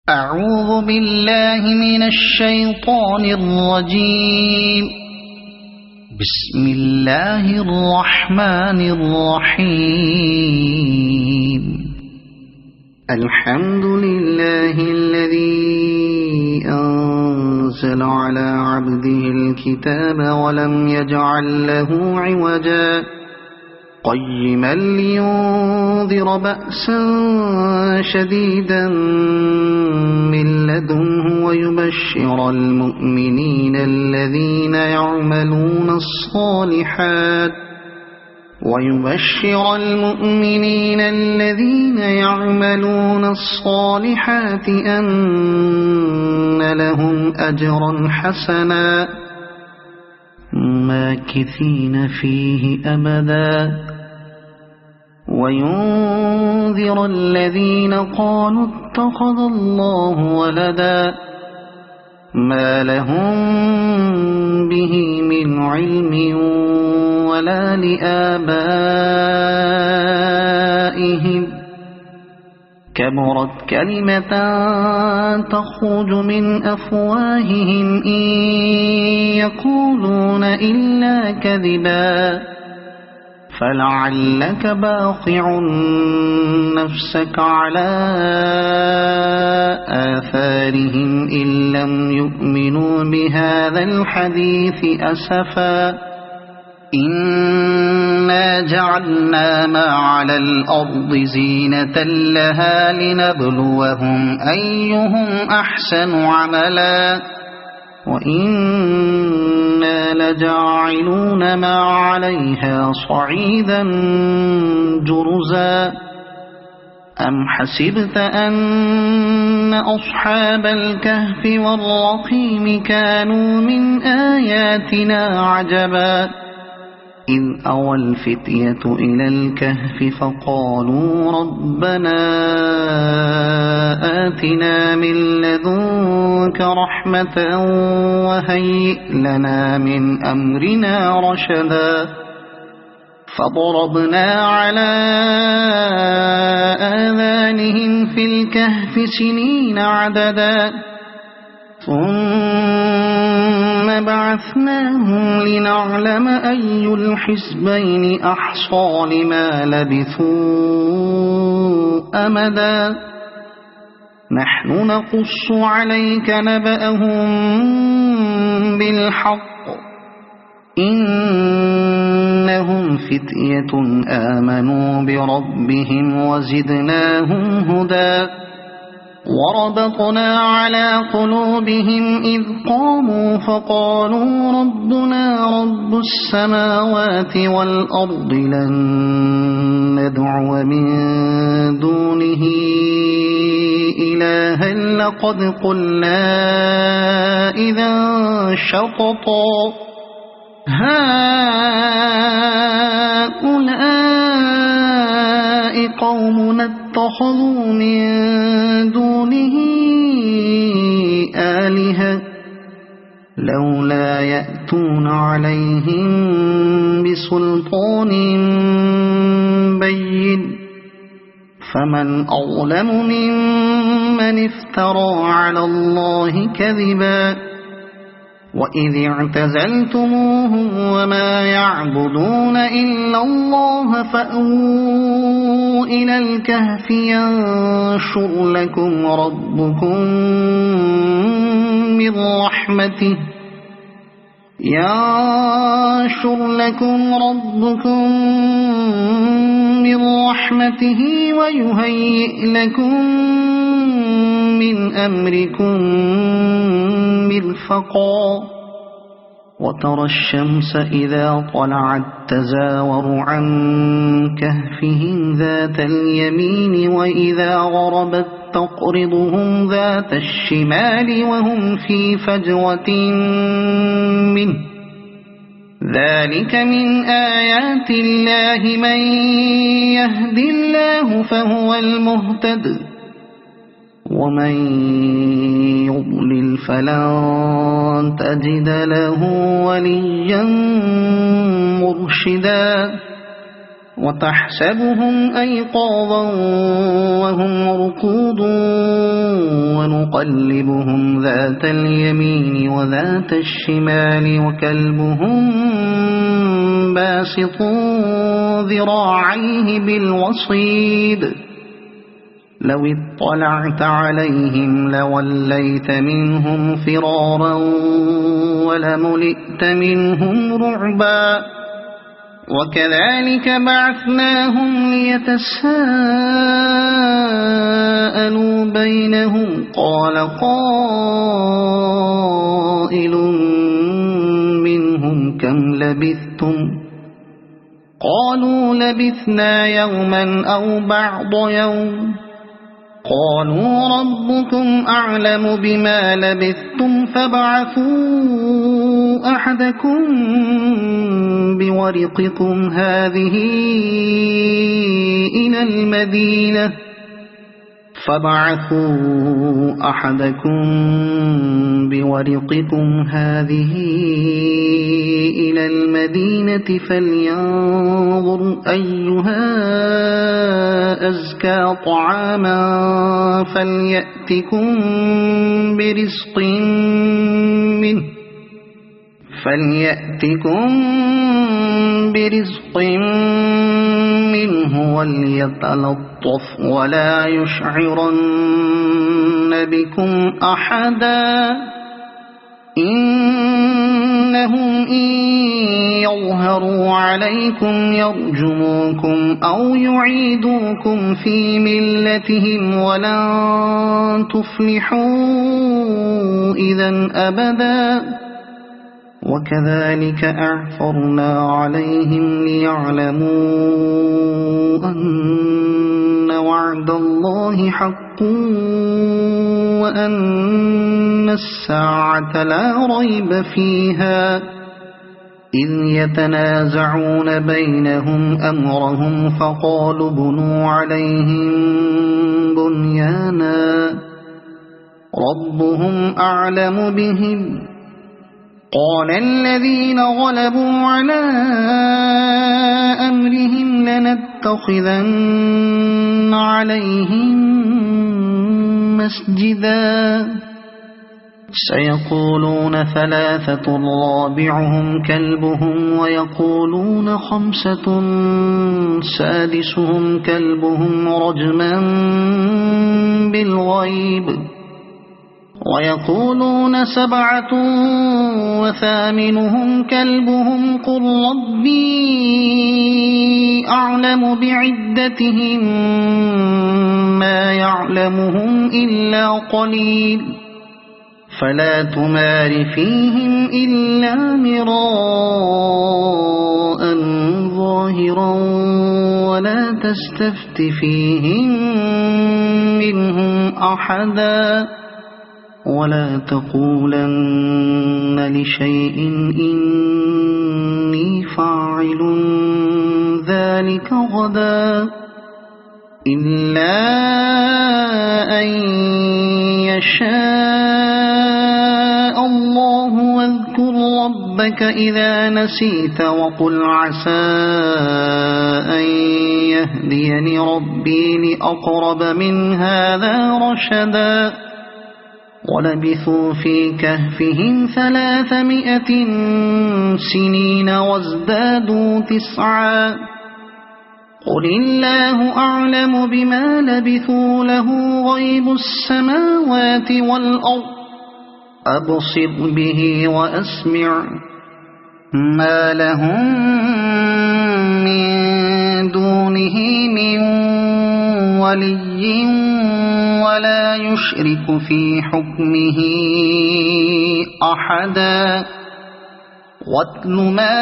أعوذ بالله من الشيطان الرجيم. بسم الله الرحمن الرحيم. الحمد لله الذي أنزل على عبده الكتاب ولم يجعل له عوجا قيما لينذر بأسا شديدا من لدنه ويبشر المؤمنين الذين يعملون الصالحات أن لهم أجرا حسنا ماكثين فيه أبدا وينذر الذين قالوا اتخذ الله ولدا ما لهم به من علم ولا لآبائهم كبرت كلمة تخرج من أفواههم إن يقولون إلا كذبا فلعلك باخع نفسك على آثارهم إن لم يؤمنوا بهذا الحديث أسفا إنا جعلنا ما على الأرض زينة لها لنبلوهم أيهم أحسن عملا وإنا لجاعلون ما عليها صعيدا جرزا أم حسبت أن أصحاب الكهف والرقيم كانوا من آياتنا عجبا إذ أوى الفتية إلى الكهف فقالوا ربنا آتنا من لدنك رحمة وهيئ لنا من أمرنا رشدا فضربنا على آذانهم في الكهف سنين عددا ثم بعثناهم لنعلم أي الحزبين أحصى لما لبثوا أمدا نحن نقص عليك نبأهم بالحق إنهم فتية آمنوا بربهم وزدناهم هدى وربطنا على قلوبهم إذ قاموا فقالوا ربنا رب السماوات والأرض لن ندعو من دونه إلها لقد قلنا إذا شططا هؤلاء قومنا اتخذوا من دونه آلهة لولا يأتون عليهم بسلطان بين فمن أظلم ممن افترى على الله كذبا وإذ اعتزلتموهم وما يعبدون إلا الله فأووا إلى الكهف ينشر لكم ربكم من رحمته ويهيئ لكم من أمركم مرفقا وترى الشمس إذا طلعت تزاور عن كهفهم ذات اليمين وإذا غربت تقرضهم ذات الشمال وهم في فجوة منه ذلك من آيات الله من يهد الله فهو المهتد ومن يضلل فلن تجد له وليا مرشدا وتحسبهم أيقاظا وهم رقود ونقلبهم ذات اليمين وذات الشمال وكلبهم باسط ذراعيه بالوصيد لو اطلعت عليهم لوليت منهم فرارا ولملئت منهم رعبا وكذلك بعثناهم ليتساءلوا بينهم قال قائل منهم كم لبثتم قالوا لبثنا يوما أو بعض يوم قالوا ربكم أعلم بما لبثتم فابعثوا أحدكم بورقكم هذه إلى المدينة فلينظر أيها أزكى طعاما فليأتكم برزق منه وليتلطف ولا يشعرن بكم أحدا إنهم إن يظهروا عليكم يرجموكم أو يعيدوكم في ملتهم ولن تفلحوا إذا أبدا وكذلك أعثرنا عليهم ليعلموا أن وعد الله حق وأن الساعة لا ريب فيها إذ يتنازعون بينهم أمرهم فقالوا بنوا عليهم بنيانا ربهم أعلم بهم قال الذين غلبوا على أمرهم لنتخذن عليهم مسجدا سيقولون 3 رابعهم كلبهم ويقولون 5 سادسهم كلبهم رجما بالغيب ويقولون 7 وثامنهم كلبهم قل ربي أعلم بعدتهم ما يعلمهم إلا قليل فلا تمار فيهم إلا مراء ظاهرا ولا تستفت فيهم منهم أحدا ولا تقولن لشيء إني فاعل ذلك غدا إلا أن يشاء الله واذكر ربك إذا نسيت وقل عسى أن يهديني ربي لأقرب من هذا رشدا ولبثوا في كهفهم 300 سنين وازدادوا 9 قل الله أعلم بما لبثوا له غيب السماوات والأرض أبصر به وأسمع ما لهم من دونه من ولي ولا يشرك في حكمه أحدا واتل ما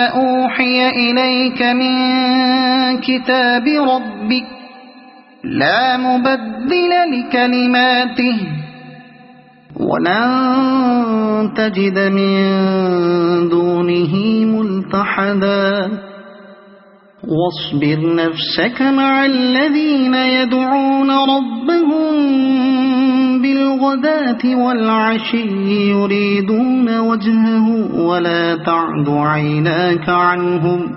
أوحي إليك من كتاب ربك لا مبدل لكلماته ولن تجد من دونه ملتحدا واصبر نفسك مع الذين يدعون ربهم بالغداة والعشي يريدون وجهه ولا تعد عيناك عنهم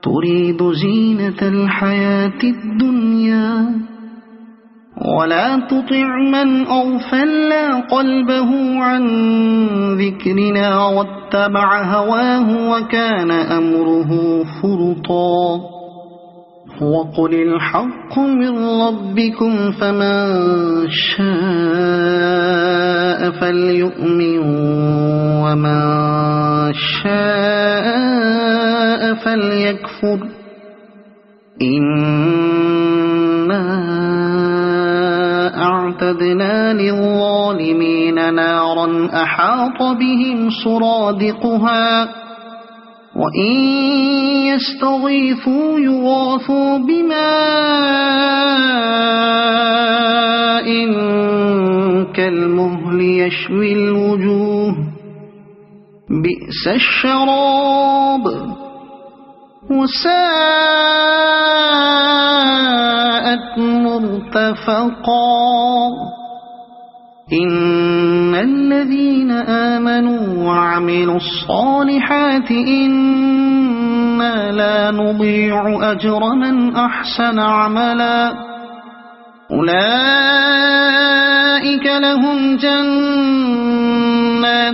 تريد زينة الحياة الدنيا ولا تطع من أغفلنا قلبه عن ذكرنا واتبع هواه وكان أمره فرطا وقل الحق من ربكم فمن شاء فليؤمن ومن شاء فليكفر إنا أعتدنا للظالمين نارا أحاط بهم سرادقها وإن يستغيثوا يغاثوا بماء كالمهل يشوي الوجوه بئس الشراب وساءت مرتفقا إن الذين آمنوا وعملوا الصالحات إنا لا نضيع أجر من أحسن عملا أولئك لهم جنات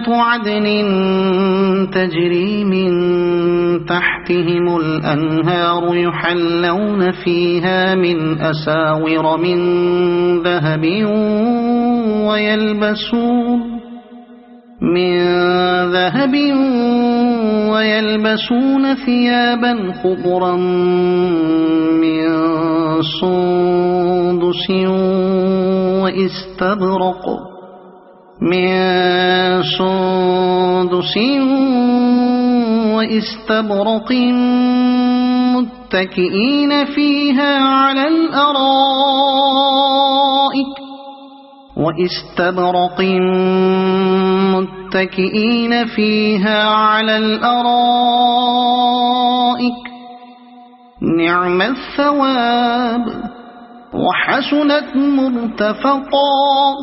عدن تجري من تحتهم الأنهار يحلون فيها من أساور من ذهب ويلبسون ثيابا خضرا من سندس واستبرق متكئين فيها على الأرائك نعم الثواب وحسنت مرتفقا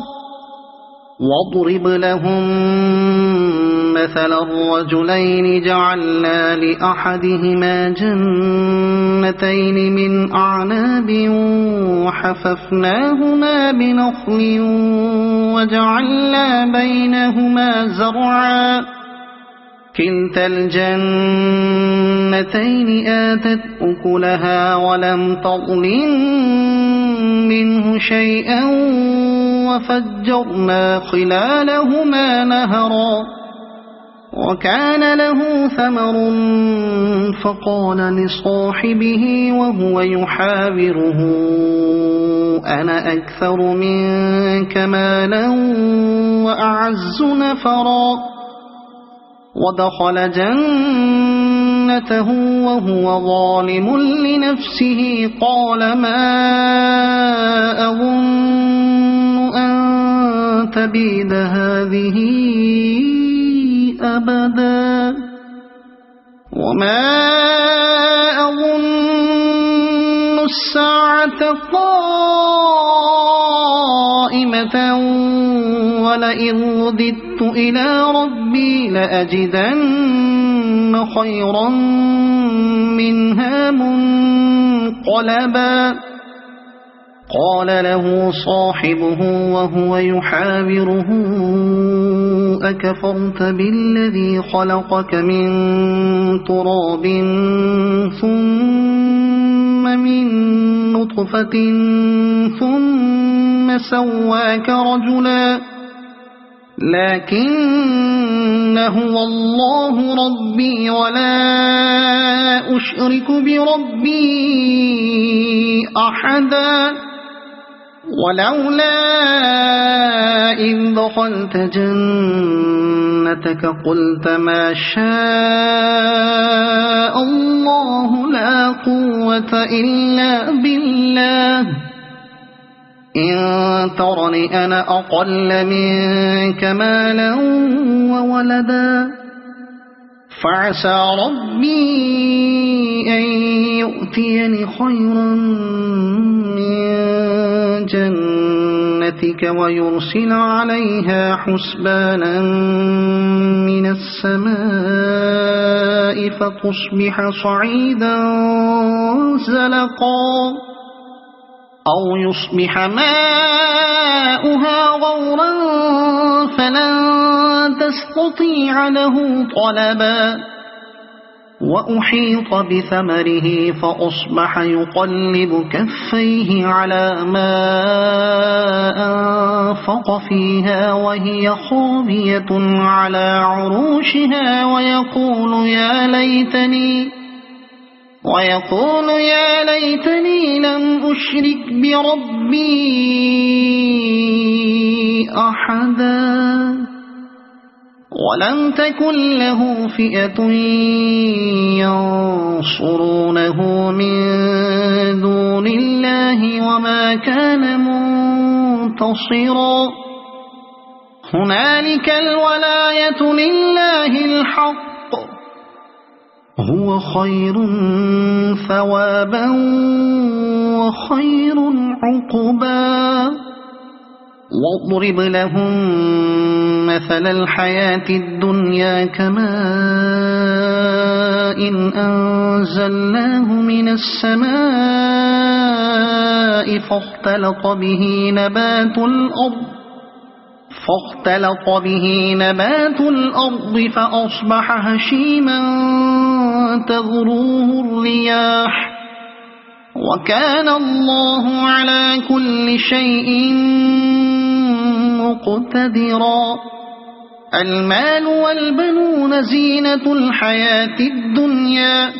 واضرب لهم مثل الرجلين جعلنا لأحدهما جنتين من أعناب وحففناهما بنخل وجعلنا بينهما زرعا كلتا الجنتين آتت أكلها ولم تظلم منه شيئا وفجرنا خلالهما نهرا وكان له ثمر فقال لصاحبه وهو يحاوره أنا أكثر منك مالا وأعز نفرا ودخل جنته وهو ظالم لنفسه قال ما أظن أن تبيد هذه أبدا وما أظن الساعة قائمة ولئن رددت إلى ربي لأجدن خيرا منها منقلبا قال له صاحبه وهو يحاوره أكفرت بالذي خلقك من تراب ثم من نطفة ثم سواك رجلا لكن هو الله ربي ولا أشرك بربي أحدا ولولا إذ دخلت جنتك قلت ما شاء الله لا قوة إلا بالله إن ترني أنا أقل منك مالا وولدا فعسى ربي أن يؤتيني خيرا من جنتك برحمتك ويرسل عليها حسبانا من السماء فتصبح صعيدا زلقا أو يصبح ماؤها غورا فلن تستطيع له طلبا وأحيط بثمره فأصبح يقلب كفيه على ما أنفق فيها وهي خاوية على عروشها ويقول يا ليتني لم أشرك بربي أحدا ولم تكن له فئة ينصرونه من دون الله وما كان منتصرا هنالك الولاية لله الحق هو خير ثوابا وخير عقبا واضرب لهم مثل الحياة الدنيا كماء إن أنزلناه من السماء فاختلط به نبات الأرض فأصبح هشيما تذروه الرياح وكان الله على كل شيء مقتدرا المال والبنون زينة الحياة الدنيا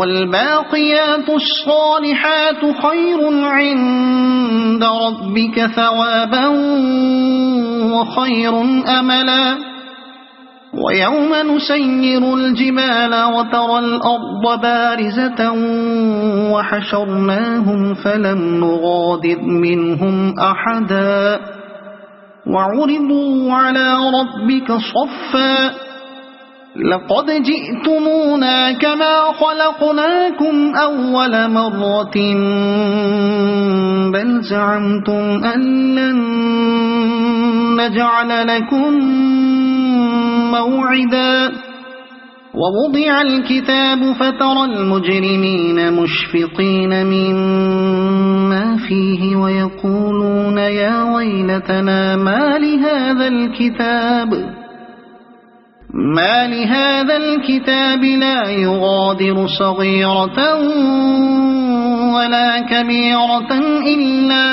والباقيات الصالحات خير عند ربك ثوابا وخير أملا ويوم نسير الجبال وترى الأرض بارزة وحشرناهم فلم نغادر منهم أحدا وعرضوا على ربك صفا لقد جئتمونا كما خلقناكم أول مرة بل زعمتم أن لن نجعل لكم موعدا ووضع الكتاب فترى المجرمين مشفقين مما فيه ويقولون يا ويلتنا ما لهذا الكتاب لا يغادر صغيرة ولا كبيرة إلا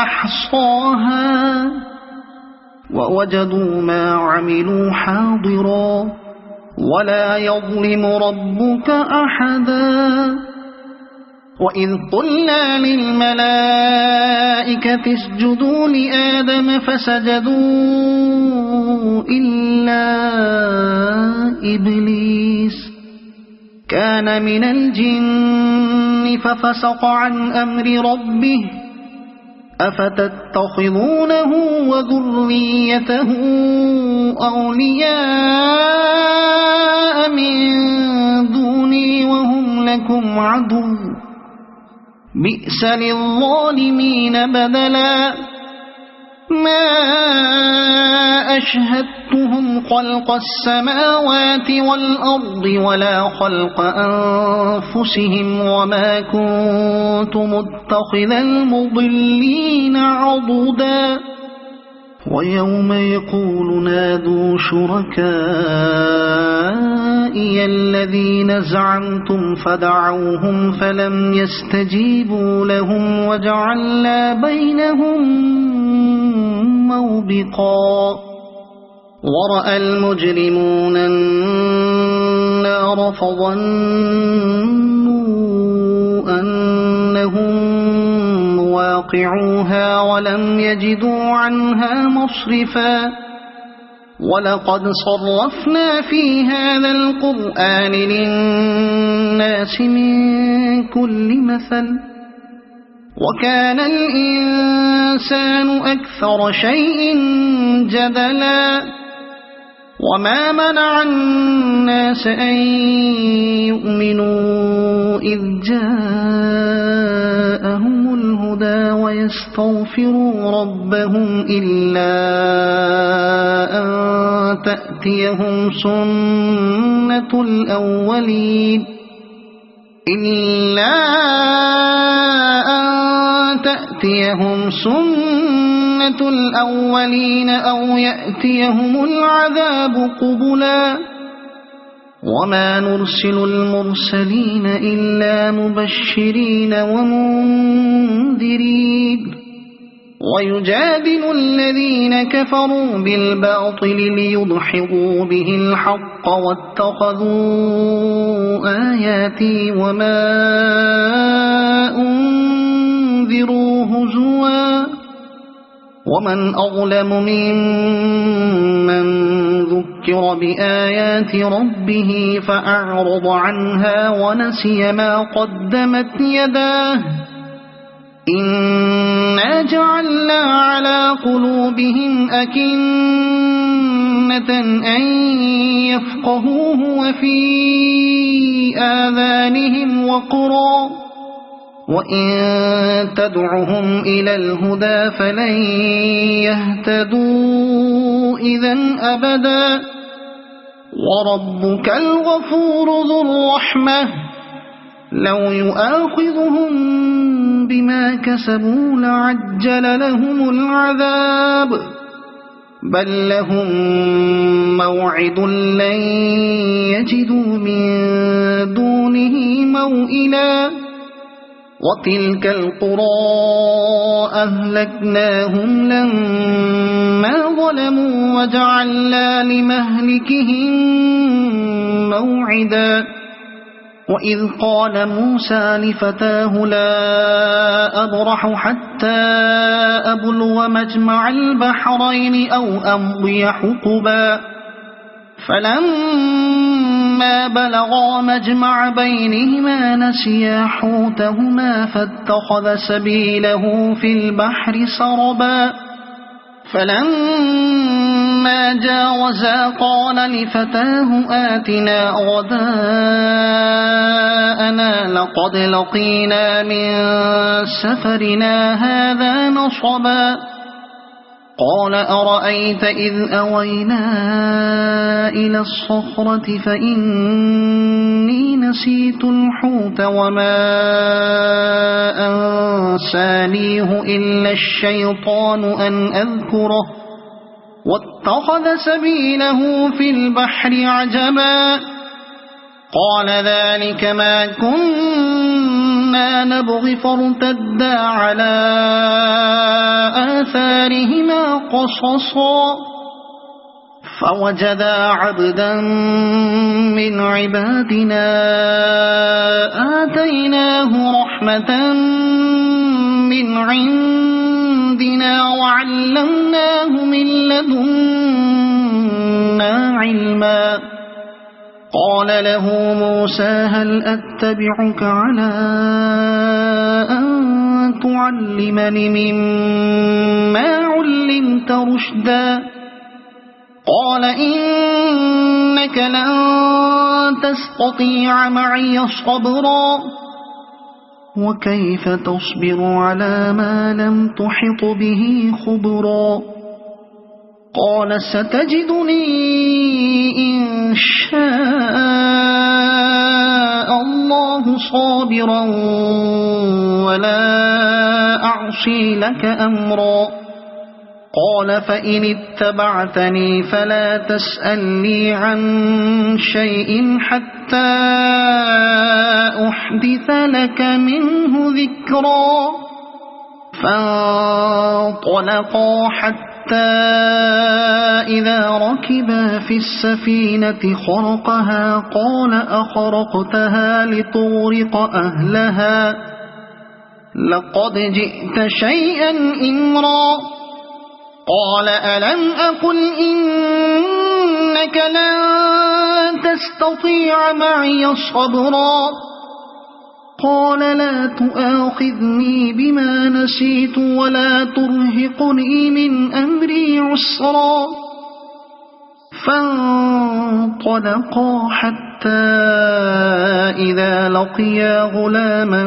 أحصاها ووجدوا ما عملوا حاضرا ولا يظلم ربك أحدا وإذ قلنا للملائكة اسجدوا لآدم فسجدوا إلا إبليس كان من الجن ففسق عن أمر ربه أفتتخذونه وذريته أولياء من دوني وهم لكم عدو بئس للظالمين بدلا ما أشهدتهم خلق السماوات والأرض ولا خلق أنفسهم وما كنت متخذ المضلين عضدا ويوم يقول نادوا شركائي الذين زعمتم فدعوهم فلم يستجيبوا لهم وجعلنا بينهم موبقا ورأى المجرمون النار فظنوا أنهم واقعوها ولم يجدوا عنها مصرفا ولقد صرفنا في هذا القرآن للناس من كل مثل وكان الإنسان أكثر شيء جدلا وما منع الناس أن يؤمنوا إذ جاءهم الهدى الهدى ويستغفروا ربهم إلا أن تأتيهم سنة الأولين أو يأتيهم العذاب قبلا وما نرسل المرسلين إلا مبشرين ومنذرين ويجادل الذين كفروا بالباطل ليدحضوا به الحق واتخذوا آياتي وما أنذروا هزوا ومن أظلم ممن ذكر بآيات ربه فأعرض عنها ونسي ما قدمت يداه إنا جعلنا على قلوبهم أكنة أن يفقهوه وفي آذانهم وقرا وإن تدعهم إلى الهدى فلن يهتدوا إذن أبدا وربك الغفور ذو الرحمة لو يؤاخذهم بما كسبوا لعجل لهم العذاب بل لهم موعد لن يجدوا من دونه موئلا وتلك القرى أهلكناهم لما ظلموا وجعلنا لمهلكهم موعدا وإذ قال موسى لفتاه لا أبرح حتى أبلغ مجمع البحرين أو أمضي حقبا فلما بلغا مجمع بينهما نسيا حوتهما فاتخذ سبيله في البحر سربا فلما جاوزا قال لفتاه آتنا غداءنا لقد لقينا من سفرنا هذا نصبا قال أرأيت إذ أوينا إلى الصخرة فإني نسيت الحوت وما أنسانيه إلا الشيطان أن أذكره واتخذ سبيله في البحر عجبا قال ذلك ما كنا نبغي فارتدا على آثارهما قصصا فوجدا عبدا من عبادنا آتيناه رحمة من عندنا وعلمناه من لدنا علما قال له موسى هل أتبعك على أن تعلمني مما علمت رشدا قال إنك لن تستطيع معي صبرا وكيف تصبر على ما لم تحط به خبرا قال ستجدني إن شاء الله صابرا ولا أعصي لك أمرا قال فإن اتبعتني فلا تسألني عن شيء حتى أحدث لك منه ذكرا فانطلقا حتى إذا ركبا في السفينة خرقها قال أخرقتها لتغرق أهلها لقد جئت شيئا إمرا قال ألم أقل إنك لن تستطيع معي صبرا قال لا تؤاخذني بما نسيت ولا ترهقني من أمري عسرا فانطلقا حتى حتى إذا لقيا غلاما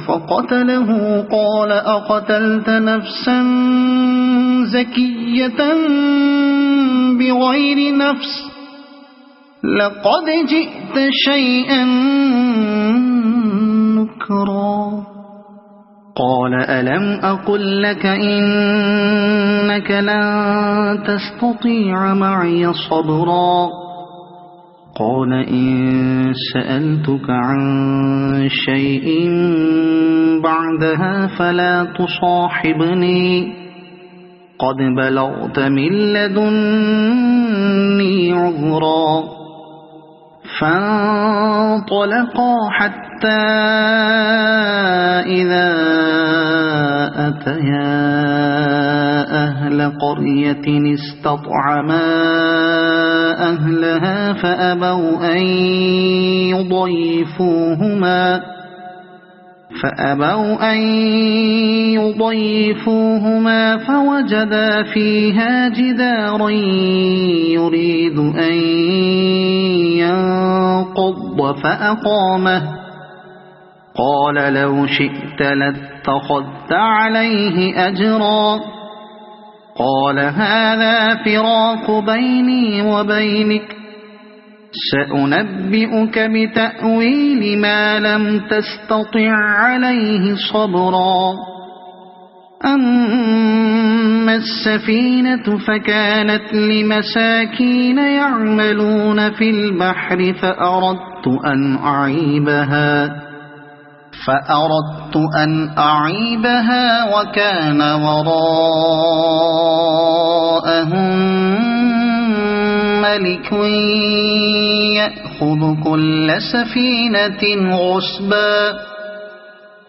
فقتله قال أقتلت نفسا زكية بغير نفس لقد جئت شيئا نكرا قال ألم أقل لك إنك لن تستطيع معي صبرا قال إن سألتك عن شيء بعدها فلا تصاحبني قد بلغت من لدني عذرا فانطلقا حتى إذا أتيا أهل قرية استطعما أهلها فأبوا أن يضيفوهما فوجدا فيها جدارا يريد أن ينقض فأقامه قال لو شئت لاتخذت عليه أجرا قال هذا فراق بيني وبينك سأنبئك بتأويل ما لم تستطع عليه صبرا أما السفينة فكانت لمساكين يعملون في البحر فأردت أن أعيبها وكان وراءهم ملك يأخذ كل سفينة غصبا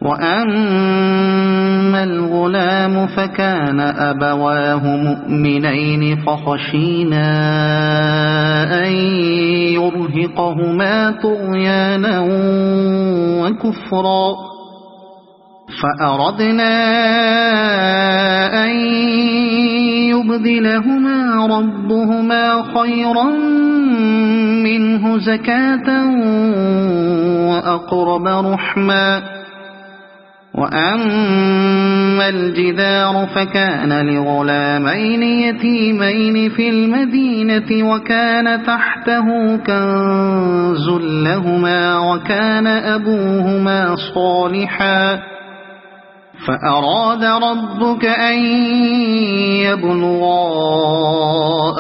وأما الغلام فكان أبواه مؤمنين فخشينا أن يرهقهما طغيانا وكفرا فأردنا أن يبدلهما ربهما خيرا منه زكاة وأقرب رحما وأما الجدار فكان لغلامين يتيمين في المدينة وكان تحته كنز لهما وكان أبوهما صالحا فأراد ربك أن يبلغا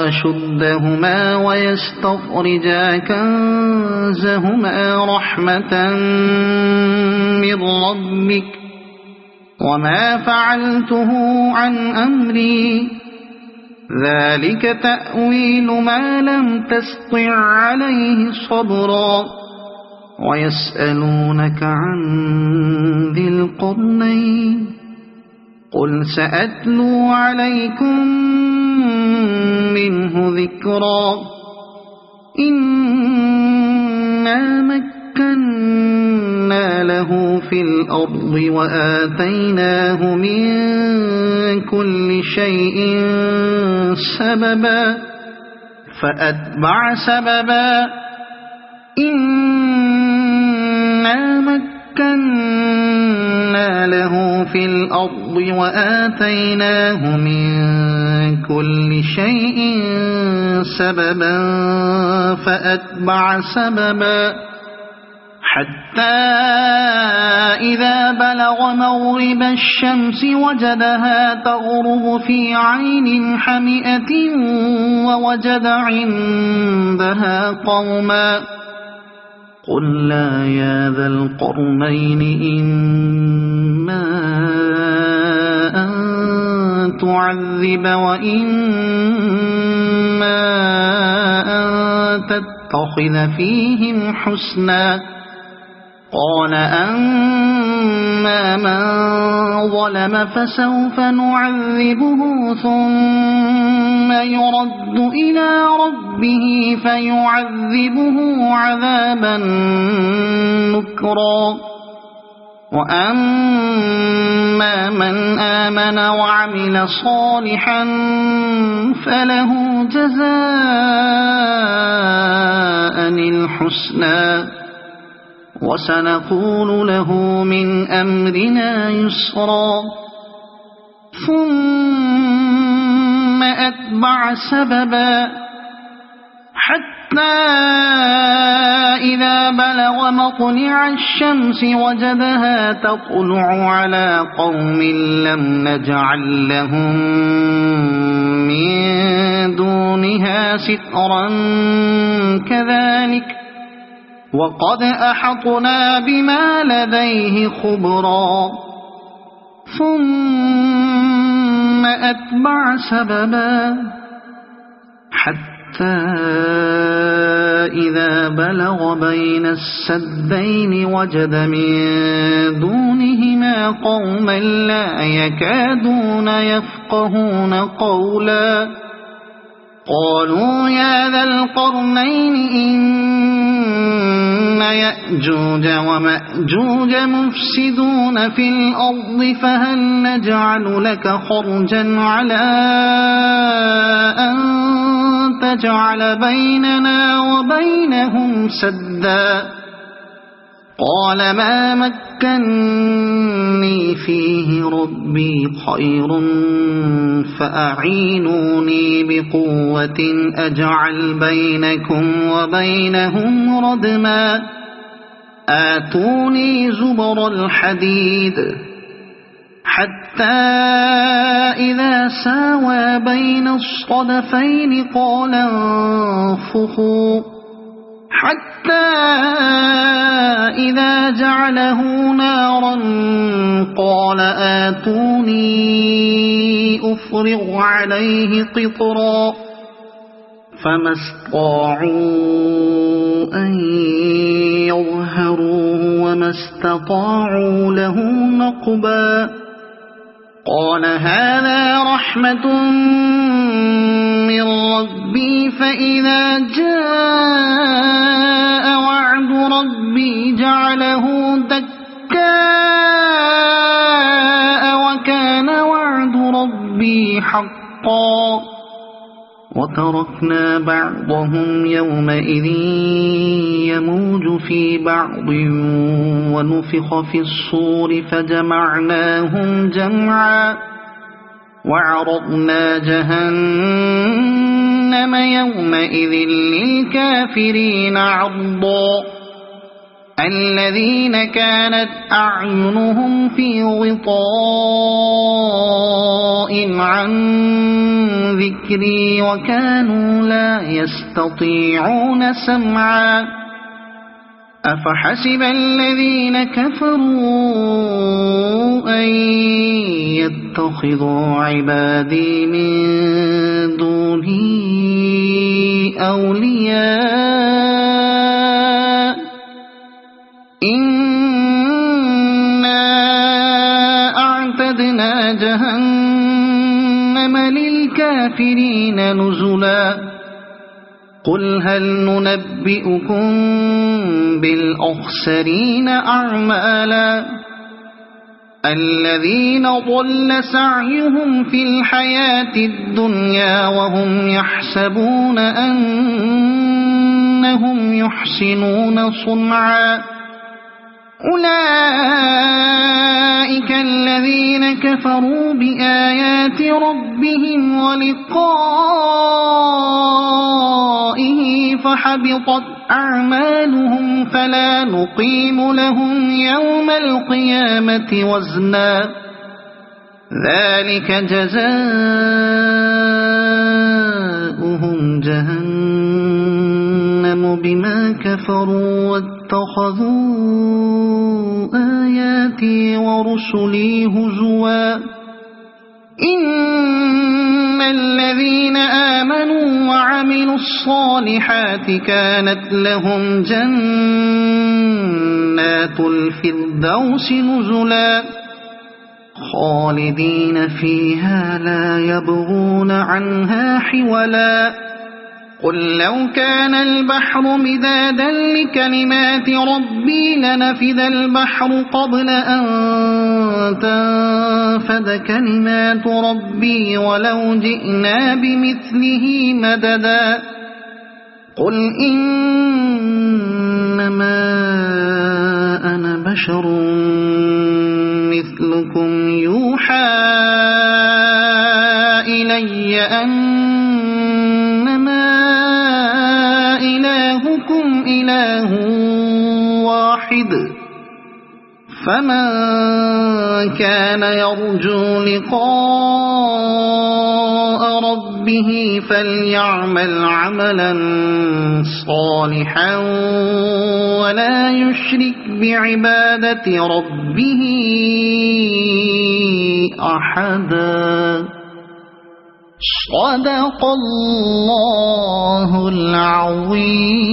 أشدهما ويستخرجا كنزهما رحمة من ربك وما فعلته عن أمري ذلك تأويل ما لم تستطع عليه صبرا ويسألونك عن ذي القرنين قل سأتلو عليكم منه ذكرا إنا مكنا له في الأرض وآتيناه من كل شيء سببا فأتبع سببا إنا مكنا له في الأرض وآتيناه من كل شيء سببا فأتبع سببا حتى إذا بلغ مغرب الشمس وجدها تغرب في عين حمئة ووجد عندها قوما قلنا يا ذا القرنين إما أن تعذب وإما أن تتخذ فيهم حسنا قال أما من ظلم فسوف نعذبه ثم يرد إلى ربه فيعذبه عذابا نكرا وأما من آمن وعمل صالحا فله جزاء الحسنى وسنقول له من أمرنا يسرا ثم أتبع سببا حتى إذا بلغ مطلع الشمس وجدها تطلع على قوم لم نجعل لهم من دونها سترا كذلك وقد أحطنا بما لديه خبرا ثم أتبع سببا حتى إذا بلغ بين السدين وجد من دونهما قوما لا يكادون يفقهون قولا قالوا يا ذا القرنين إن يأجوج ومأجوج مفسدون في الأرض فهل نجعل لك خرجا على أن تجعل بيننا وبينهم سدا قال ما مكني فيه ربي خير فأعينوني بقوة أجعل بينكم وبينهم ردما آتوني زبر الحديد حتى إذا ساوى بين الصدفين قال انفخوا حتى إذا جعله نارا قال آتوني أفرغ عليه قطرا فما استطاعوا أن يظهروه وما استطاعوا له نقبا قال هذا رحمة من ربي فإذا جاء وعد ربي جعله دكاء وكان وعد ربي حقا وتركنا بعضهم يومئذ يموج في بعض ونفخ في الصور فجمعناهم جمعا وعرضنا جهنم يومئذ للكافرين عرضا الذين كانت أعينهم في غطاء عن ذكري وكانوا لا يستطيعون سمعا أفحسب الذين كفروا أن يتخذوا عبادي من دوني أولياء إنا أعتدنا جهنم للكافرين نزلا قل هل ننبئكم بالأخسرين أعمالا الذين ضل سعيهم في الحياة الدنيا وهم يحسبون أنهم يحسنون صنعا أولئك الذين كفروا بآيات ربهم ولقائه فحبطت أعمالهم فلا نقيم لهم يوم القيامة وزنا ذلك جزاؤهم جهنم بما كفروا واتخذوا آياتي ورسلي هزوا إن الذين آمنوا وعملوا الصالحات كانت لهم جنات الفردوس نزلا خالدين فيها لا يبغون عنها حولا قل لو كان البحر مدادا لكلمات ربي لنفذ البحر قبل أن تنفد كلمات ربي ولو جئنا بمثله مددا قل إنما أنا بشر مثلكم يوحى إلي أنما إلهكم إله واحد فمن كان يرجو لقاء ربه فليعمل عملا صالحا ولا يشرك بعبادة ربه أحدا. صدق الله العظيم.